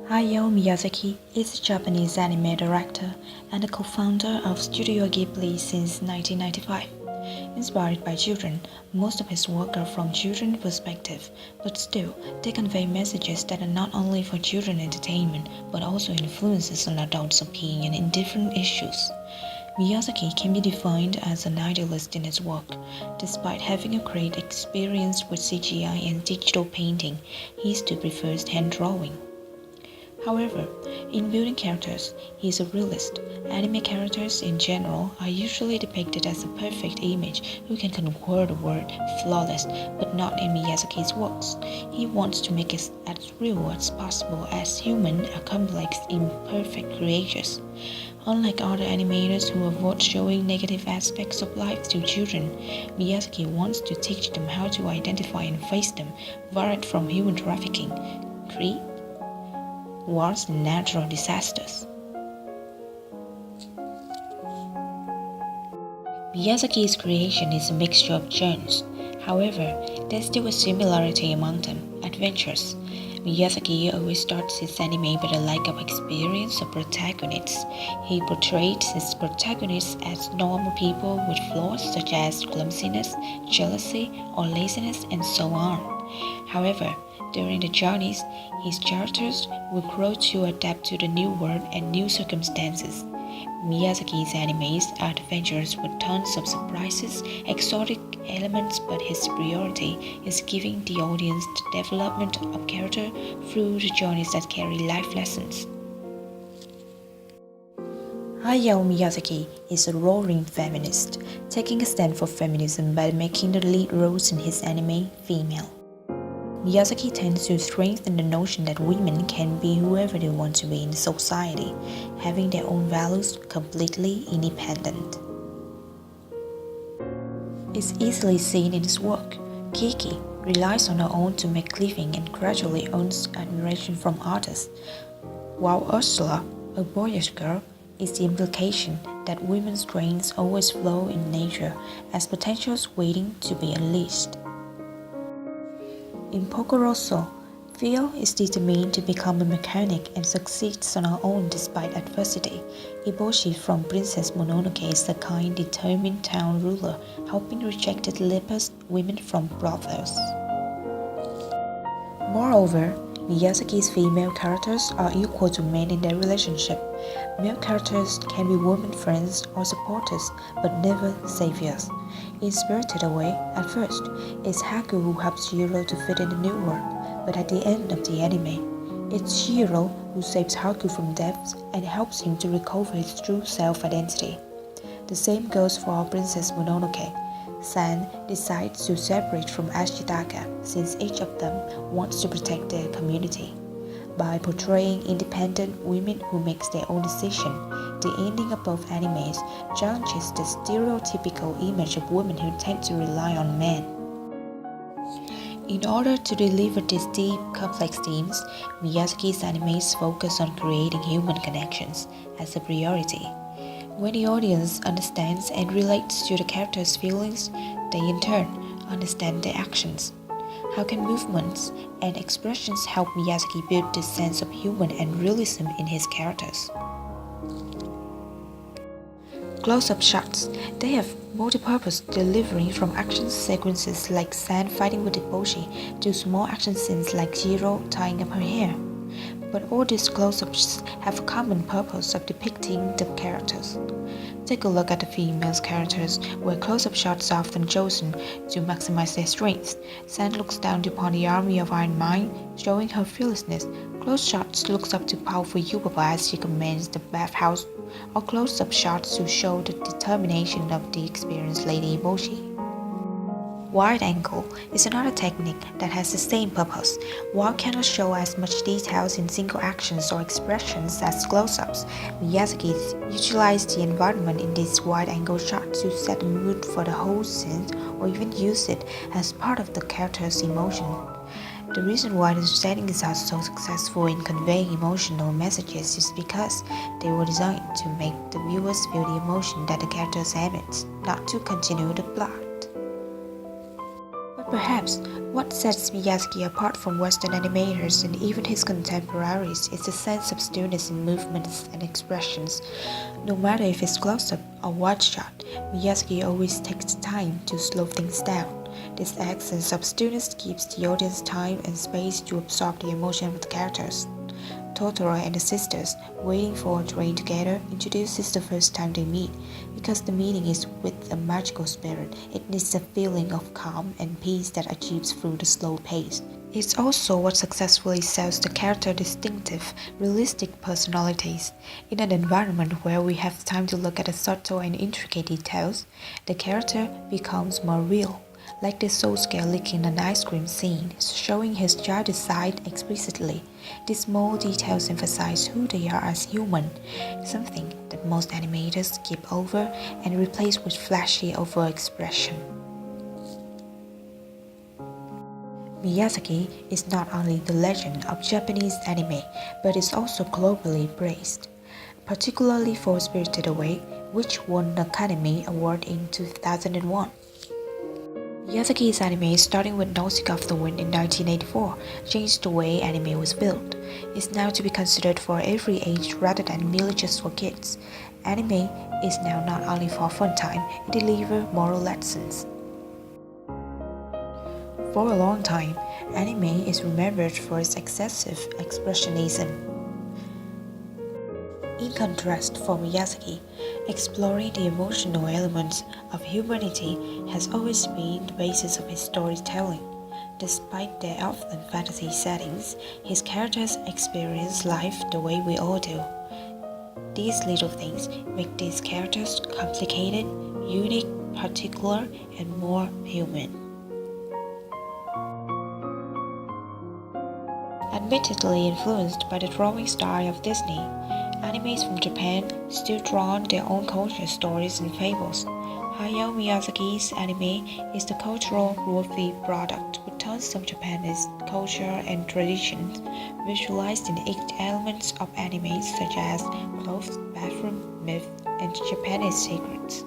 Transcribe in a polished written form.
HayaoMiyazaki is a Japanese anime director and a co-founder of Studio Ghibli since 1995. Inspired by children, most of his work are from children's perspective, but still, they convey messages that are not only for children entertainment, but also influences on adults' opinion in different issues. Miyazaki can be defined as an idealist in his work. Despite having a great experience with CGI and digital painting, he still prefers hand drawing. However, in building characters, he is a realist. Anime characters in general are usually depicted as a perfect image who can conquer the world flawless, but not in Miyazaki's works. He wants to make it as real as possible as human are complex, imperfect creatures. Unlike other animators who avoid showing negative aspects of life to children, Miyazaki wants to teach them how to identify and face them, varied from human trafficking, greed, wars, and natural disasters. Miyazaki's creation is a mixture of genres. However, there's still a similarity among them: adventures. Miyazaki always starts his anime with a like-up experience of protagonists. He portrays his protagonists as normal people with flaws such as clumsiness, jealousy, or laziness, and so on. However, during the journeys, his characters will grow to adapt to the new world and new circumstances. Miyazaki's animes are adventures with tons of surprises, exotic elements, but his priority is giving the audience the development of character through the journeys that carry life lessons. Hayao Miyazaki is a roaring feminist, taking a stand for feminism by making the lead roles in his anime female. Miyazaki tends to strengthen the notion that women can be whoever they want to be in society, having their own values, completely independent. It's easily seen in his work. Kiki relies on her own to make a living and gradually earns admiration from others, while Ursula, a boyish girl, is the implication that women's strengths always flow in nature as potentials waiting to be unleashed. In Pocorosso, Phil is determined to become a mechanic and succeeds on her own despite adversity. Eboshi from Princess Mononoke is the kind, determined town ruler, helping rejected lepers women from brothels. Moreover, Miyazaki's female characters are equal to men in their relationship. Male characters can be women friends or supporters, but never saviors. In Spirited Away, at first, it's Haku who helps Shiro to fit in the new world, but at the end of the anime, it's Shiro who saves Haku from death and helps him to recover his true self-identity. The same goes for our Princess Mononoke. San decides to separate from Ashitaka since each of them wants to protect their community. By portraying independent women who make their own decisions, the ending of both animes challenges the stereotypical image of women who tend to rely on men. In order to deliver these deep, complex themes, Miyazaki's animes focus on creating human connections as a priority. When the audience understands and relates to the characters' feelings, they in turn understand their actions. How can movements and expressions help Miyazaki build this sense of humor and realism in his characters? Close-up shots. They have multi-purpose, delivering from action sequences like San fighting with Eboshi to small action scenes like Jiro tying up her hair. But all these close-ups have a common purpose of depicting the characters. Take a look at the female characters, where close-up shots are often chosen to maximize their strengths. San looks down upon the army of Iron Mind, showing her fearlessness. Close shots looks up to powerful Yubaba as she commands the bathhouse, or close-up shots to show the determination of the experienced Lady Eboshi. Wide angle is another technique that has the same purpose. While cannot show as much details in single actions or expressions as close-ups, Miyazaki utilized the environment in these wide-angle shots to set the mood for the whole scene or even use it as part of the character's emotion. The reason why the settings are so successful in conveying emotional messages is because they were designed to make the viewers feel the emotion that the characters emit, not to continue the plot. Perhaps what sets Miyazaki apart from Western animators and even his contemporaries is the sense of stillness in movements and expressions. No matter if it's close-up or wide shot, Miyazaki always takes time to slow things down. This absence of stillness gives the audience time and space to absorb the emotion of the characters. Totoro and the sisters, waiting for a train together, introduces the first time they meet. Because the meeting is with a magical spirit, it needs a feeling of calm and peace that achieves through the slow pace. It's also what successfully sells the character distinctive, realistic personalities. In an environment where we have time to look at the subtle and intricate details, the character becomes more real. Like the soul scale licking an ice cream scene, showing his childish side explicitly. These small details emphasize who they are as human, something that most animators skip over and replace with flashy overexpression. Miyazaki is not only the legend of Japanese anime, but is also globally praised, particularly for Spirited Away, which won the Academy Award in 2001. Miyazaki's anime, starting with Nausicaa of the Wind in 1984, changed the way anime was built. It's now to be considered for every age rather than merely just for kids. Anime is now not only for fun time, it delivers moral lessons. For a long time, anime is remembered for its excessive expressionism. In contrast, for Miyazaki, exploring the emotional elements of humanity has always been the basis of his storytelling. Despite their often fantasy settings, his characters experience life the way we all do. These little things make these characters complicated, unique, particular, and more human. Admittedly influenced by the drawing style of Disney, animes from Japan still draw on their own culture stories and fables. HayaoMiyazaki's anime is the cultural worthy product with tons of Japanese culture and traditions visualized in each element of anime such as clothes, bathroom, myth, and Japanese secrets.